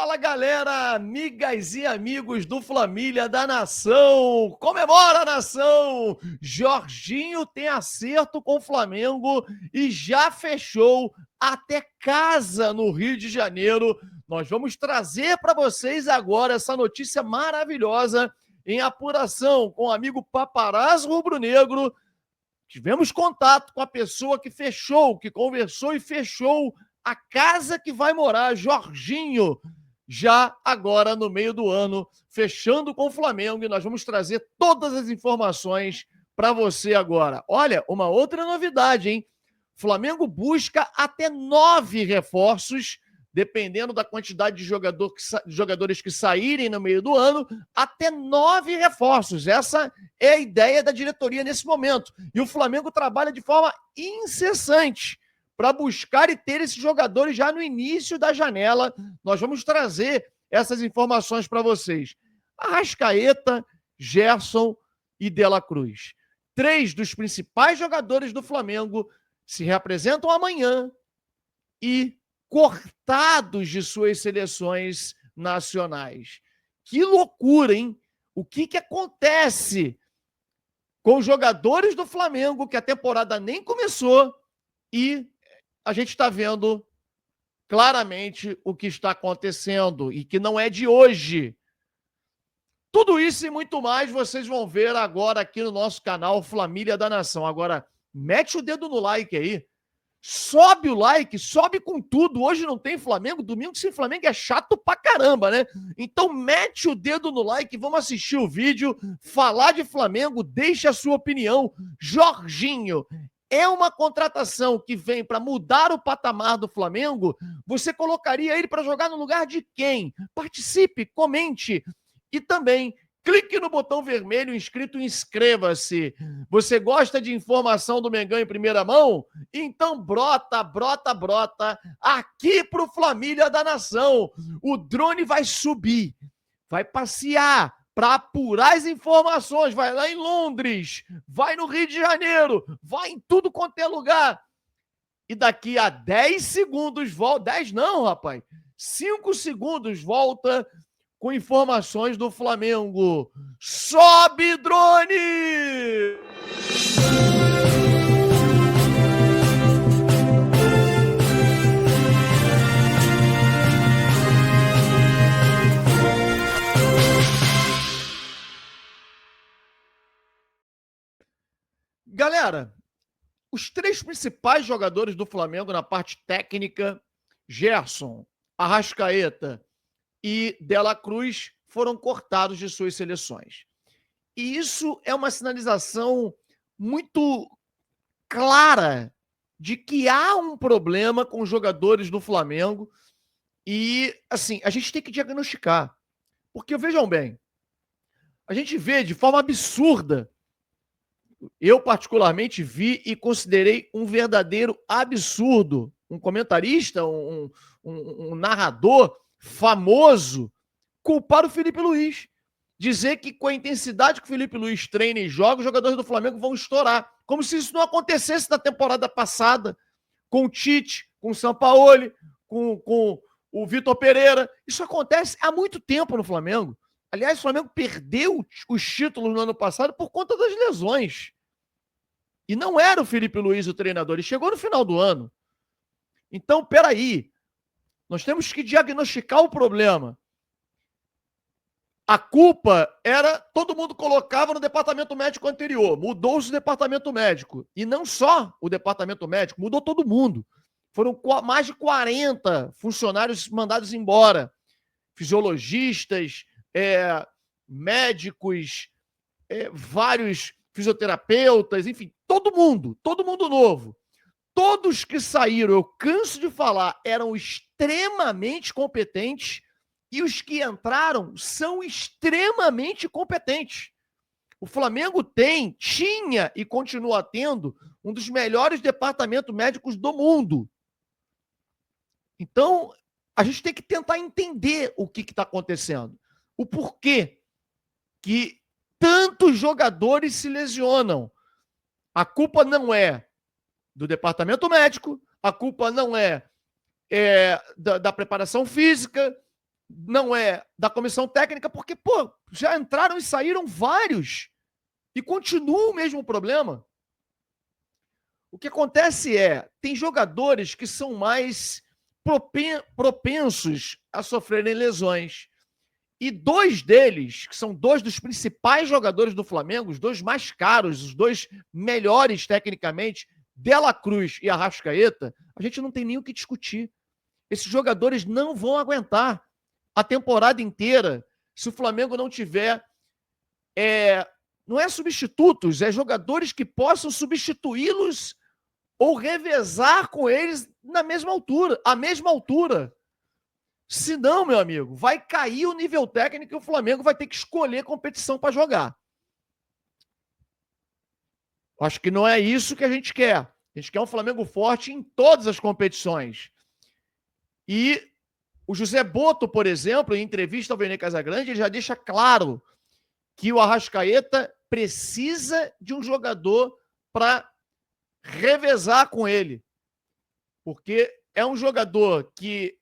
Fala, galera, amigas e amigos do Flamília da Nação. Comemora, nação! Jorginho tem acerto com o Flamengo e já fechou até casa no Rio de Janeiro. Nós vamos trazer para vocês agora essa notícia maravilhosa em apuração com o amigo Paparazzo Rubro-Negro. Tivemos contato com a pessoa que fechou, que conversou e fechou a casa que vai morar Jorginho, já agora no meio do ano, fechando com o Flamengo, e nós vamos trazer todas as informações para você agora. Olha, uma outra novidade, hein? Flamengo busca até 9 reforços, dependendo da quantidade de jogadores que saírem no meio do ano, até 9 reforços. Essa é a ideia da diretoria nesse momento. E o Flamengo trabalha de forma incessante para buscar e ter esses jogadores já no início da janela. Nós vamos trazer essas informações para vocês. Arrascaeta, Gerson e De La Cruz. 3 dos principais jogadores do Flamengo se reapresentam amanhã e cortados de suas seleções nacionais. Que loucura, hein? O que acontece com os jogadores do Flamengo, que a temporada nem começou, e a gente está vendo claramente o que está acontecendo e que não é de hoje. Tudo isso e muito mais vocês vão ver agora aqui no nosso canal Flamília da Nação. Agora, mete o dedo no like aí. Sobe o like, sobe com tudo. Hoje não tem Flamengo, domingo sem Flamengo é chato pra caramba, né? Então mete o dedo no like, vamos assistir o vídeo, falar de Flamengo, deixa a sua opinião. Jorginho é uma contratação que vem para mudar o patamar do Flamengo? Você colocaria ele para jogar no lugar de quem? Participe, comente e também clique no botão vermelho inscrito e inscreva-se. Você gosta de informação do Mengão em primeira mão? Então brota aqui pro Flamília da Nação. O drone vai subir, vai passear para apurar as informações, vai lá em Londres, vai no Rio de Janeiro, vai em tudo quanto é lugar. E daqui a 10 segundos volta, 10 não, rapaz, 5 segundos volta com informações do Flamengo. Sobe, drone! Galera, os 3 principais jogadores do Flamengo na parte técnica, Gerson, Arrascaeta e De La Cruz, foram cortados de suas seleções. E isso é uma sinalização muito clara de que há um problema com os jogadores do Flamengo e, assim, a gente tem que diagnosticar. Porque, vejam bem, a gente vê de forma absurda. Eu, particularmente, vi e considerei um verdadeiro absurdo. Um comentarista, um narrador famoso culpar o Felipe Luiz. Dizer que com a intensidade que o Felipe Luiz treina e joga, os jogadores do Flamengo vão estourar. Como se isso não acontecesse na temporada passada com o Tite, com o Sampaoli, com o Vitor Pereira. Isso acontece há muito tempo no Flamengo. Aliás, o Flamengo perdeu os títulos no ano passado por conta das lesões. E não era o Felipe Luiz o treinador, ele chegou no final do ano. Então, peraí, nós temos que diagnosticar o problema. A culpa era, todo mundo colocava no departamento médico anterior, mudou-se o departamento médico. E não só o departamento médico, mudou todo mundo. Foram mais de 40 funcionários mandados embora. Fisiologistas, médicos, vários fisioterapeutas, enfim, todo mundo novo. Todos que saíram, eu canso de falar, eram extremamente competentes e os que entraram são extremamente competentes. O Flamengo tinha e continua tendo um dos melhores departamentos médicos do mundo. Então, a gente tem que tentar entender o que está acontecendo. O porquê que tantos jogadores se lesionam. A culpa não é do departamento médico, a culpa não é da preparação física, não é da comissão técnica, porque, pô, já entraram e saíram vários e continua o mesmo problema. O que acontece é, tem jogadores que são mais propensos a sofrerem lesões. E dois deles, que são dois dos principais jogadores do Flamengo, os dois mais caros, os dois melhores tecnicamente, De La Cruz e Arrascaeta, a gente não tem nem o que discutir. Esses jogadores não vão aguentar a temporada inteira se o Flamengo não tiver não é substitutos, é jogadores que possam substituí-los ou revezar com eles na mesma altura, à mesma altura. Se não, meu amigo, vai cair o nível técnico e o Flamengo vai ter que escolher competição para jogar. Acho que não é isso que a gente quer. A gente quer um Flamengo forte em todas as competições. E o José Boto, por exemplo, em entrevista ao Vene Casagrande, ele já deixa claro que o Arrascaeta precisa de um jogador para revezar com ele. Porque é um jogador que,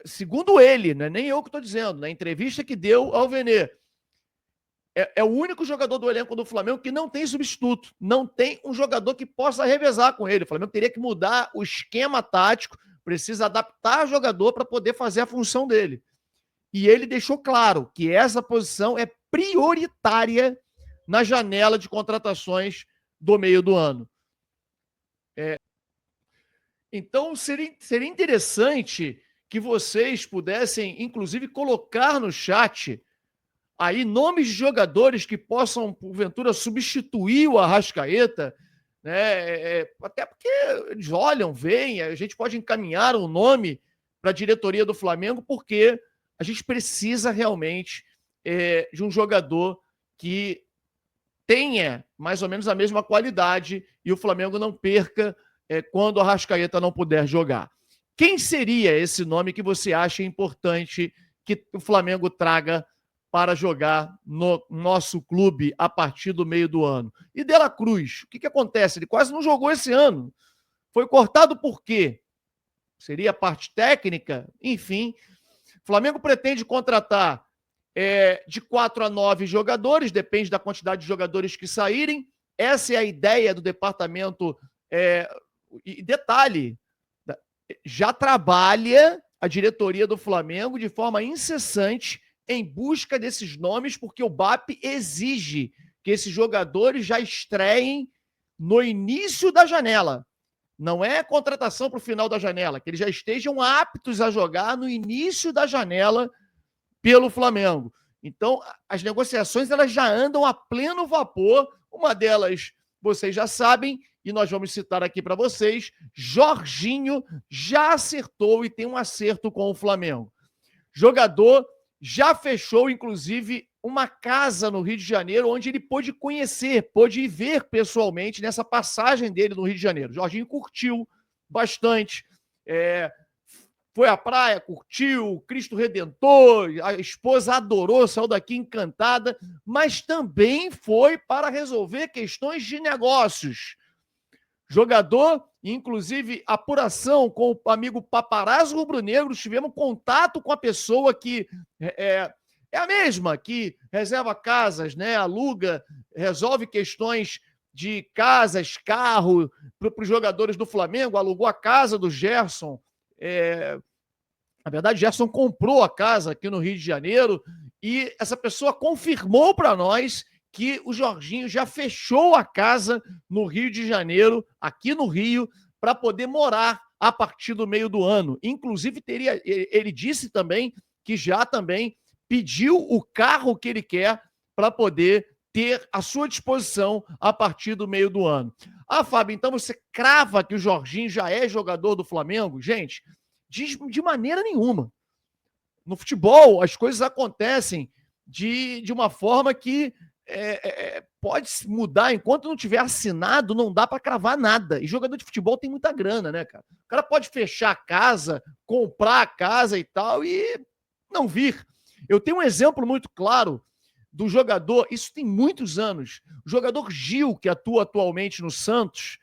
segundo ele, não é nem eu que estou dizendo, na entrevista que deu ao Vene, é o único jogador do elenco do Flamengo que não tem substituto, não tem um jogador que possa revezar com ele. O Flamengo teria que mudar o esquema tático, precisa adaptar o jogador para poder fazer a função dele. E ele deixou claro que essa posição é prioritária na janela de contratações do meio do ano. Então, seria interessante que vocês pudessem, inclusive, colocar no chat aí nomes de jogadores que possam, porventura, substituir o Arrascaeta, né? Até porque eles olham, veem, a gente pode encaminhar um nome para a diretoria do Flamengo, porque a gente precisa realmente de um jogador que tenha mais ou menos a mesma qualidade e o Flamengo não perca quando o Arrascaeta não puder jogar. Quem seria esse nome que você acha importante que o Flamengo traga para jogar no nosso clube a partir do meio do ano? E De La Cruz, o que acontece? Ele quase não jogou esse ano. Foi cortado por quê? Seria a parte técnica? Enfim, o Flamengo pretende contratar de 4 a 9 jogadores, depende da quantidade de jogadores que saírem. Essa é a ideia do departamento. E detalhe, já trabalha a diretoria do Flamengo de forma incessante em busca desses nomes, porque o BAP exige que esses jogadores já estreiem no início da janela. Não é contratação para o final da janela, que eles já estejam aptos a jogar no início da janela pelo Flamengo. Então, as negociações elas já andam a pleno vapor. Uma delas, vocês já sabem, e nós vamos citar aqui para vocês, Jorginho já acertou e tem um acerto com o Flamengo. Jogador já fechou, inclusive, uma casa no Rio de Janeiro, onde ele pôde conhecer, pôde ir ver pessoalmente nessa passagem dele no Rio de Janeiro. Jorginho curtiu bastante, foi à praia, curtiu, Cristo Redentor, a esposa adorou, saiu daqui encantada, mas também foi para resolver questões de negócios. Jogador, inclusive apuração com o amigo Paparazzo Rubro-Negro, tivemos contato com a pessoa que é a mesma, que reserva casas, né, aluga, resolve questões de casas, carro, para os jogadores do Flamengo, alugou a casa do Gerson. Na verdade, Gerson comprou a casa aqui no Rio de Janeiro e essa pessoa confirmou para nós que o Jorginho já fechou a casa no Rio de Janeiro, aqui no Rio, para poder morar a partir do meio do ano. Inclusive, ele disse também que já também pediu o carro que ele quer para poder ter à sua disposição a partir do meio do ano. Fábio, então você crava que o Jorginho já é jogador do Flamengo? Gente, de maneira nenhuma. No futebol, as coisas acontecem de uma forma que pode mudar. Enquanto não tiver assinado, não dá para cravar nada. E jogador de futebol tem muita grana, né, cara? O cara pode fechar a casa, comprar a casa e tal, e não vir. Eu tenho um exemplo muito claro do jogador, isso tem muitos anos, o jogador Gil, que atua atualmente no Santos,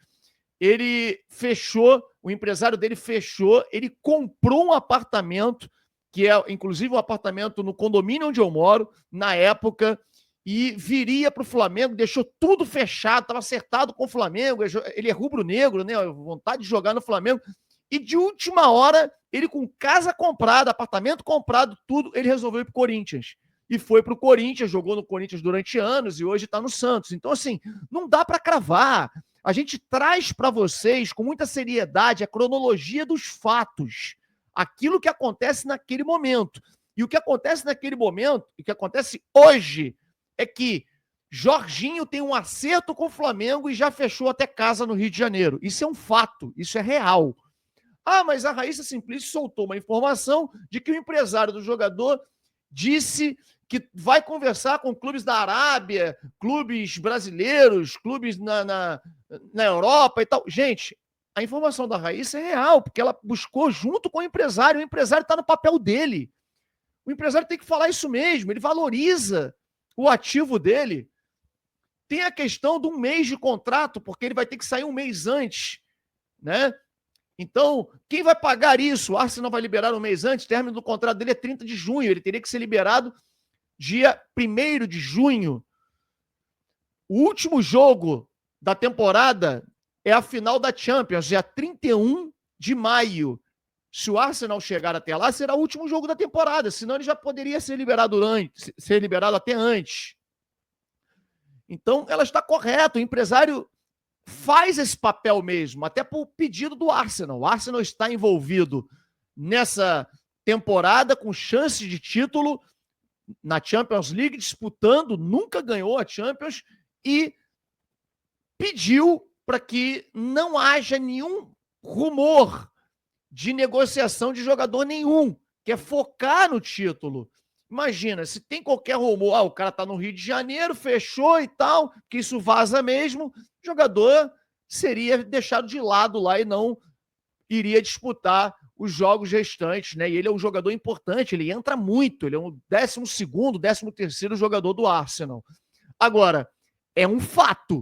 ele fechou, o empresário dele fechou, ele comprou um apartamento que é inclusive um apartamento no condomínio onde eu moro, na época, e viria para o Flamengo, deixou tudo fechado, estava acertado com o Flamengo, ele é rubro-negro, né? Vontade de jogar no Flamengo. E de última hora, ele com casa comprada, apartamento comprado, tudo, ele resolveu ir para o Corinthians. E foi para o Corinthians, jogou no Corinthians durante anos e hoje está no Santos. Então, assim, não dá para cravar. A gente traz para vocês, com muita seriedade, a cronologia dos fatos. Aquilo que acontece naquele momento. E o que acontece naquele momento, o que acontece hoje, é que Jorginho tem um acerto com o Flamengo e já fechou até casa no Rio de Janeiro. Isso é um fato, isso é real. Ah, mas a Raíssa Simplício soltou uma informação de que o empresário do jogador disse que vai conversar com clubes da Arábia, clubes brasileiros, clubes na Europa e tal. Gente, a informação da Raíssa é real, porque ela buscou junto com o empresário está no papel dele. O empresário tem que falar isso mesmo, ele valoriza o ativo dele. Tem a questão de um mês de contrato, porque ele vai ter que sair um mês antes, né? Então, quem vai pagar isso? O Arsenal vai liberar um mês antes, o término do contrato dele é 30 de junho, ele teria que ser liberado dia 1º de junho. O último jogo da temporada é a final da Champions, dia 31 de maio. Se o Arsenal chegar até lá, será o último jogo da temporada, senão ele já poderia ser liberado até antes. Então, ela está correta, o empresário faz esse papel mesmo, até por pedido do Arsenal. O Arsenal está envolvido nessa temporada com chance de título na Champions League, disputando, nunca ganhou a Champions e pediu para que não haja nenhum rumor de negociação de jogador nenhum, quer focar no título. Imagina, se tem qualquer rumor, o cara tá no Rio de Janeiro, fechou e tal, que isso vaza mesmo, o jogador seria deixado de lado lá e não iria disputar os jogos restantes, né? E ele é um jogador importante, ele entra muito, ele é o 12º, 13º jogador do Arsenal. Agora, é um fato.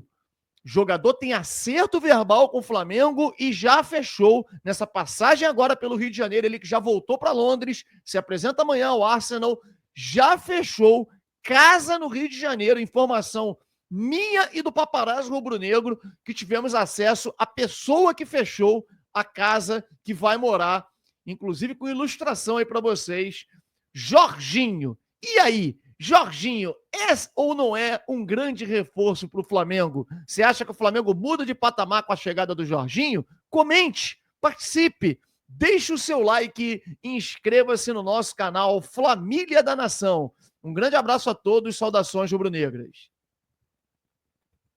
O jogador tem acerto verbal com o Flamengo e já fechou nessa passagem agora pelo Rio de Janeiro. Ele que já voltou para Londres, se apresenta amanhã ao Arsenal, já fechou casa no Rio de Janeiro. Informação minha e do paparazzo rubro-negro, que tivemos acesso à pessoa que fechou a casa que vai morar, inclusive com ilustração aí para vocês. Jorginho. E aí? Jorginho é ou não é um grande reforço para o Flamengo? Você acha que o Flamengo muda de patamar com a chegada do Jorginho? Comente, participe, deixe o seu like e inscreva-se no nosso canal Família da Nação. Um grande abraço a todos, saudações rubro-negras.